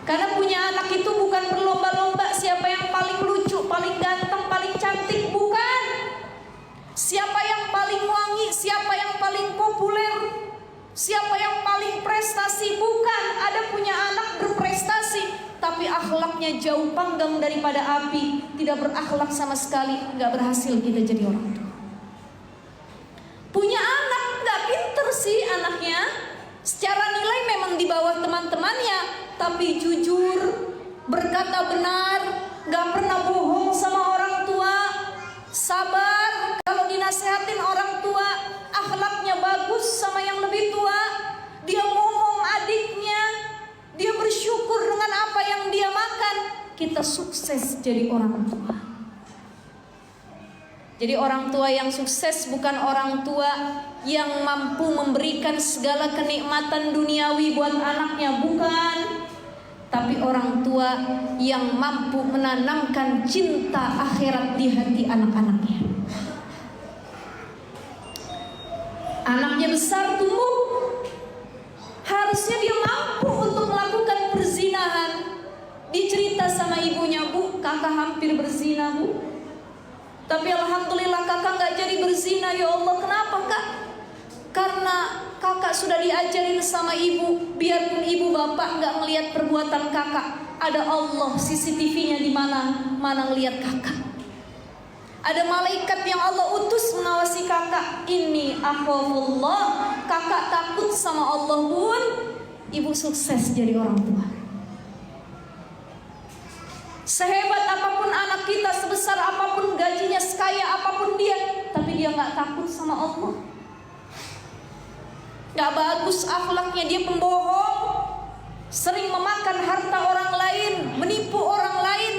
Karena punya anak itu bukan berlomba-lomba siapa yang paling lucu, paling ganteng, paling cantik, bukan. Siapa yang paling wangi, siapa yang paling populer, siapa yang paling prestasi, bukan. Ada punya anak berprestasi tapi akhlaknya jauh panggang daripada api, tidak berakhlak sama sekali, nggak berhasil kita jadi orang tua. Punya anak nggak pinter sih anaknya, secara nilai memang di bawah teman-temannya, tapi jujur, berkata benar, nggak pernah bohong sama orang tua, sabar kalau dinasehatin orang tua, akhlaknya bagus sama yang lebih tua, dia ngomong adiknya, dia bersyukur dengan apa yang dia makan, kita sukses jadi orang tua. Jadi orang tua yang sukses bukan orang tua yang mampu memberikan segala kenikmatan duniawi buat anaknya, bukan. Tapi orang tua yang mampu menanamkan cinta akhirat di hati anak-anaknya. Anaknya besar tumbuh, harusnya dia mampu untuk melakukan perzinahan. Dicerita sama ibunya, Bu, kakak hampir berzina, Bu. Tapi alhamdulillah kakak gak jadi berzina. Ya Allah, kenapa kak? Karena kakak sudah diajarin sama ibu, biarpun ibu bapak gak ngelihat perbuatan kakak, ada Allah CCTV-nya di mana ngelihat kakak. Ada malaikat yang Allah utus mengawasi kakak. Ini akhwafullah, kakak takut sama Allah pun ibu sukses jadi orang tua. Sehebat apapun anak kita, sebesar apapun gajinya, sekaya apapun dia, tapi dia gak takut sama Allah, gak bagus akhlaknya, dia pembohong, sering memakan harta orang lain, menipu orang lain,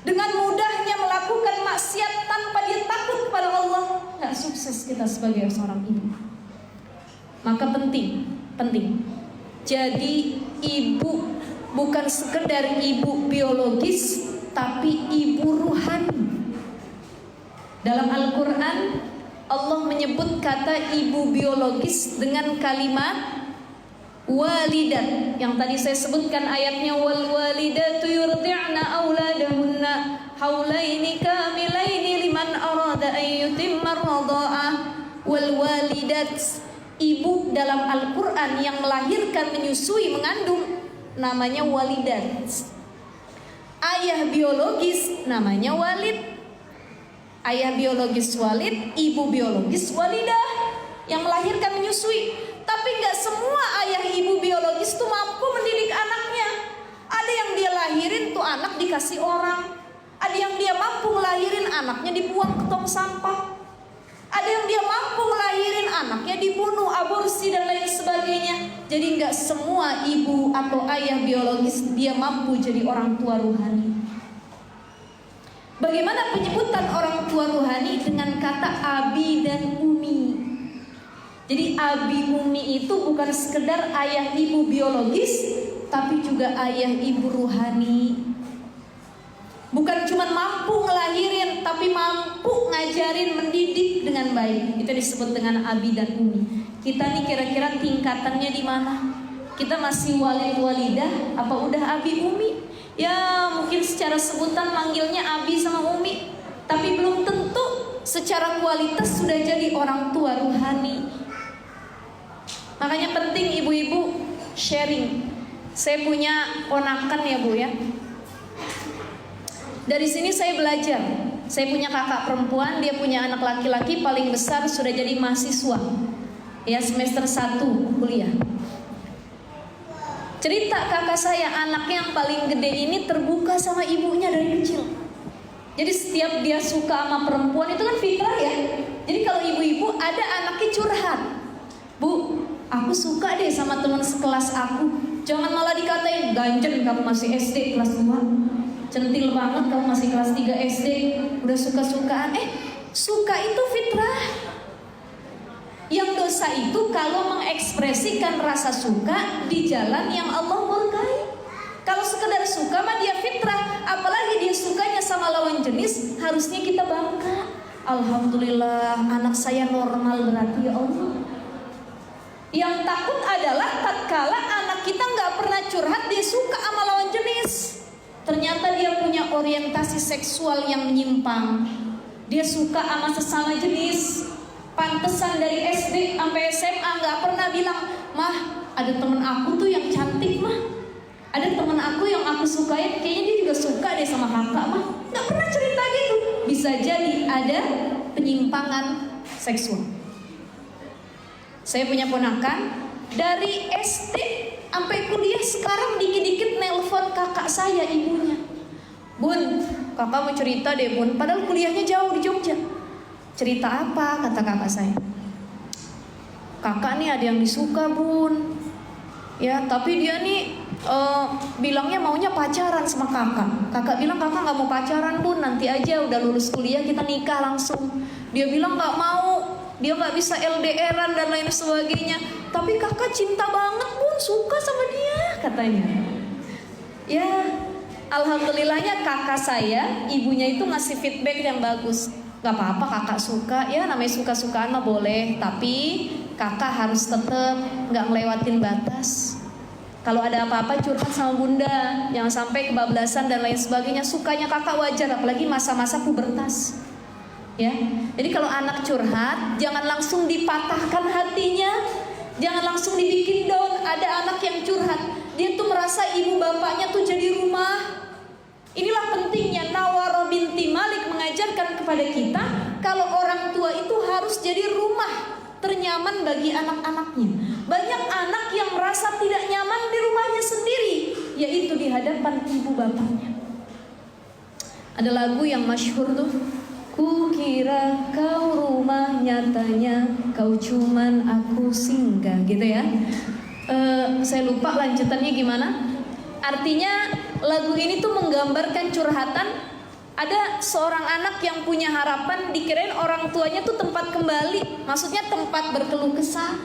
dengan mudahnya melakukan maksiat tanpa dia takut kepada Allah, gak sukses kita sebagai seorang ibu. Maka penting jadi ibu bukan sekedar ibu biologis, tapi ibu ruhani. Dalam Al-Quran Allah menyebut kata ibu biologis dengan kalimat walidat, yang tadi saya sebutkan ayatnya, wal walidatu yurdi'na auladahunna haulaini kamilaini liman arada an yutimma ar-radha'ah. Wal walidat, ibu dalam Al-Quran yang melahirkan, menyusui, mengandung namanya walidat. Ayah biologis namanya walid. Ayah biologis walid, ibu biologis walidah, yang melahirkan, menyusui. Tapi nggak semua ayah ibu biologis tuh mampu mendidik anaknya. Ada yang dia lahirin tuh anak dikasih orang, ada yang dia mampu ngelahirin anaknya dibuang ke tong sampah, ada yang dia mampu ngelahirin anaknya dibunuh, aborsi dan lain sebagainya. Jadi nggak semua ibu atau ayah biologis dia mampu jadi orang tua ruhani. Bagaimana penyebutan orang tua ruhani dengan kata abi dan umi? Jadi abi umi itu bukan sekedar ayah ibu biologis, tapi juga ayah ibu ruhani. Bukan cuma mampu ngelahirin, tapi mampu ngajarin, mendidik dengan baik. Itu disebut dengan abi dan umi. Kita nih kira-kira tingkatannya di mana? Kita masih walid walidah, apa udah abi umi? Ya mungkin secara sebutan manggilnya abi sama umi, tapi belum tentu secara kualitas sudah jadi orang tua ruhani. Makanya penting ibu-ibu sharing. Saya punya ponakan ya Bu ya. Dari sini saya belajar. Saya punya kakak perempuan, dia punya anak laki-laki, paling besar sudah jadi mahasiswa. Ya semester 1 kuliah. Cerita kakak saya, anaknya yang paling gede ini terbuka sama ibunya dari kecil. Jadi setiap dia suka sama perempuan itu kan fitrah ya. Jadi kalau ibu-ibu ada anaknya curhat, Bu, aku suka deh sama teman sekelas aku. Jangan malah dikatain ganjen kamu masih SD kelas 2, centil banget kamu masih kelas 3 SD udah suka-sukaan. Suka itu fitrah. Yang dosa itu kalau mengekspresikan rasa suka di jalan yang Allah murkai. Kalau sekedar suka mah dia fitrah, apalagi dia sukanya sama lawan jenis, harusnya kita bangga. Alhamdulillah anak saya normal berarti ya Allah. Yang takut adalah tatkala anak kita nggak pernah curhat, dia suka sama lawan jenis. Ternyata dia punya orientasi seksual yang menyimpang. Dia suka sama sesama jenis. Pantesan dari SD sampai SMA gak pernah bilang, "Mah, ada temen aku tuh yang cantik mah. Ada temen aku yang aku sukain, kayaknya dia juga suka deh sama kakak mah." Gak pernah cerita gitu. Bisa jadi ada penyimpangan seksual. Saya punya ponakan dari SD sampai kuliah, sekarang dikit-dikit nelpon kakak saya, ibunya. "Bun, kakak mau cerita deh bun." Padahal kuliahnya jauh di Jogja. "Cerita apa?" kata kakak saya. "Kakak nih ada yang disuka bun. Ya tapi dia nih bilangnya maunya pacaran sama kakak. Kakak bilang kakak gak mau pacaran bun, nanti aja udah lulus kuliah kita nikah langsung. Dia bilang gak mau, dia gak bisa LDRan dan lain sebagainya. Tapi kakak cinta banget bun, suka sama dia," katanya. Ya alhamdulillahnya kakak saya, ibunya itu ngasih feedback yang bagus. "Gak apa-apa kakak suka, ya namanya suka-sukaan mah boleh. Tapi kakak harus tetap gak ngelewatin batas. Kalau ada apa-apa curhat sama bunda, jangan sampai kebablasan dan lain sebagainya. Sukanya kakak wajar, apalagi masa-masa pubertas." Ya, jadi kalau anak curhat, jangan langsung dipatahkan hatinya, jangan langsung dibikin down. Ada anak yang curhat, dia tuh merasa ibu bapaknya tuh jadi rumah. Inilah pentingnya Nawara binti Malik mengajarkan kepada kita, kalau orang tua itu harus jadi rumah ternyaman bagi anak-anaknya. Banyak anak yang merasa tidak nyaman di rumahnya sendiri, yaitu di hadapan ibu bapaknya. Ada lagu yang masyhur tuh, "Kukira kau rumah, nyatanya kau cuman aku singgah," gitu ya. Saya lupa lanjutannya gimana. Artinya lagu ini tuh menggambarkan curhatan. Ada seorang anak yang punya harapan, dikirain orang tuanya tuh tempat kembali, maksudnya tempat berkeluh kesah,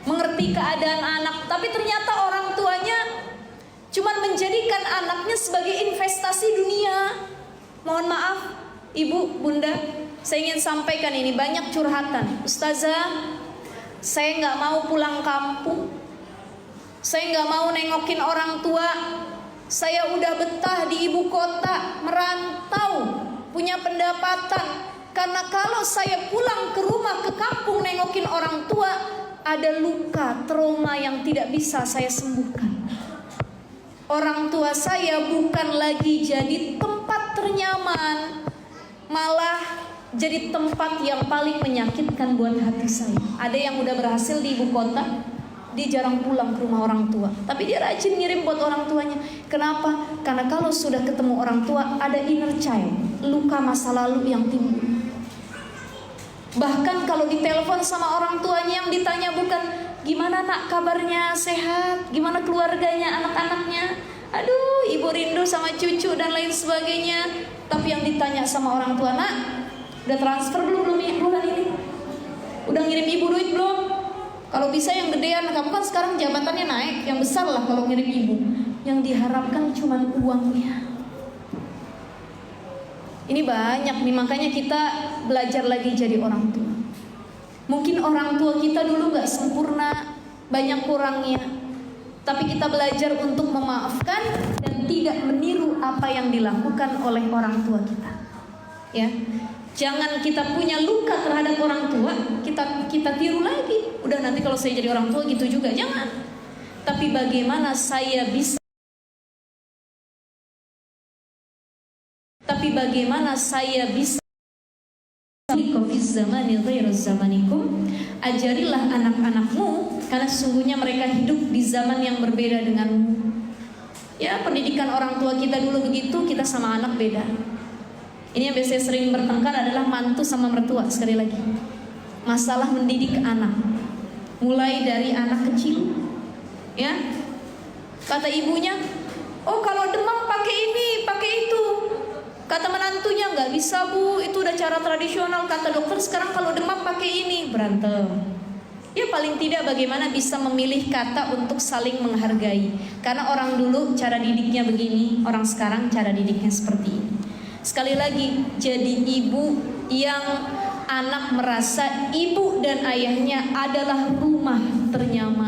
mengerti keadaan anak. Tapi ternyata orang tuanya cuman menjadikan anaknya sebagai investasi dunia. Mohon maaf ibu, bunda, saya ingin sampaikan ini, banyak curhatan. "Ustazah, saya gak mau pulang kampung, saya gak mau nengokin orang tua. Saya udah betah di ibu kota, merantau, punya pendapatan. Karena kalau saya pulang ke rumah, ke kampung nengokin orang tua, ada luka, trauma yang tidak bisa saya sembuhkan. Orang tua saya bukan lagi jadi tempat ternyaman, malah jadi tempat yang paling menyakitkan buat hati saya." Ada yang udah berhasil di ibu kota, dia jarang pulang ke rumah orang tua, tapi dia rajin ngirim buat orang tuanya. Kenapa? Karena kalau sudah ketemu orang tua, ada inner child, luka masa lalu yang timbul. Bahkan kalau ditelepon sama orang tuanya, yang ditanya bukan "Gimana nak kabarnya, sehat? Gimana keluarganya, anak-anaknya? Aduh, ibu rindu sama cucu dan lain sebagainya." Tapi yang ditanya sama orang tua, "Nak, udah transfer belum bulan ini? Udah ngirim ibu duit belum? Kalau bisa yang gedean, kamu kan sekarang jabatannya naik, yang besar lah kalau ngirim ibu." Yang diharapkan cuma uangnya. Ini banyak nih, makanya kita belajar lagi jadi orang tua. Mungkin orang tua kita dulu gak sempurna, banyak kurangnya, tapi kita belajar untuk memaafkan dan tidak meniru apa yang dilakukan oleh orang tua kita. Ya, jangan kita punya luka terhadap orang tua, kita tiru lagi. Udah nanti kalau saya jadi orang tua gitu juga, jangan. Tapi bagaimana saya bisa ajarilah anak-anakmu, karena sesungguhnya mereka hidup di zaman yang berbeda denganmu. Ya, pendidikan orang tua kita dulu begitu, kita sama anak beda. Ini yang biasanya sering bertengkar adalah mantu sama mertua. Sekali lagi, masalah mendidik anak, mulai dari anak kecil. Ya, kata ibunya, "Oh kalau demam pakai ini, pakai itu." Kata menantunya, "Nggak bisa bu, itu udah cara tradisional." Kata dokter, "Sekarang kalau demam pakai ini." Berantem. Ya paling tidak bagaimana bisa memilih kata untuk saling menghargai. Karena orang dulu cara didiknya begini, orang sekarang cara didiknya seperti ini. Sekali lagi, jadi ibu yang anak merasa ibu dan ayahnya adalah rumah ternyaman.